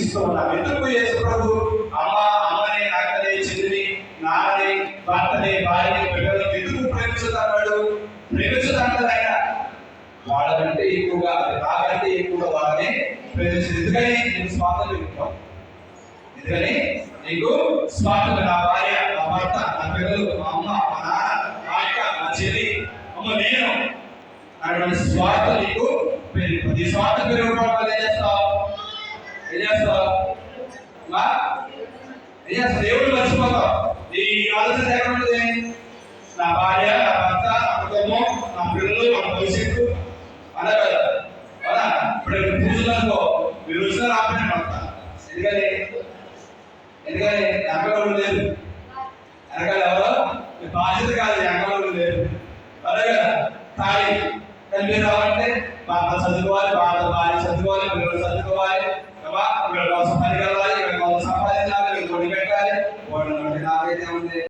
ఇస్తూ ఉన్నాం. ఎందుకు యేసు ప్రభు అమ్మని, అక్కని, చెల్లిని, నాన్నని, భర్తని, భార్యని, బిడ్డని ఎందుకు ప్రేమించుతున్నాడు? ప్రేమించుతాడు ఆయన. వాళ్ళకంటే ఎక్కువగా, నాకంటే ఎక్కువగా వాళ్ళని ప్రేమించదు. ఎందుకని? నీకు స్వాతంత్రం ఇవ్వడం. ఎందుకని? నీకు స్వాతంత్రం. నా భార్య, నా భర్త, నా పిల్లలు, మా అమ్మ, మా నాన్న, మా అక్క, మా చెల్లి, అమ్మ నేను అటువంటి స్వార్థ నీకు పెరుగుతుంది. ఈ స్వార్థ పెరుగుకోవడం ఏం చేస్తావు? దేవుడు మర్చిపోతావు. ఈ ఆలోచన ఎక్కడ ఉంటుంది? నా భార్య, నా భర్త, నా కుటుంబం, నా పిల్లలు, నా భవిష్యత్తు అలా కదా. అవునా? ఇప్పుడు పూజలకు మీరు వచ్చిన రాపడే పడతా. ఎందుకని ఎంకలు లేదు. వెనకాల ఎవరో మీ బాధ్యత కాదు, ఎంకలు లేదు. అదే కదా తాళి. కానీ మీరు రావాలంటే బాగా చదువుకోవాలి, బాగా భార్య చదువుకోవాలి, పిల్లలు చదువుకోవాలి, వీళ్ళ కోసం పని వెళ్ళాలి, వీళ్ళ కోసం సంపాదించాలి, వీళ్ళు కొడి పెట్టాలి. నాకైతే ఉంది.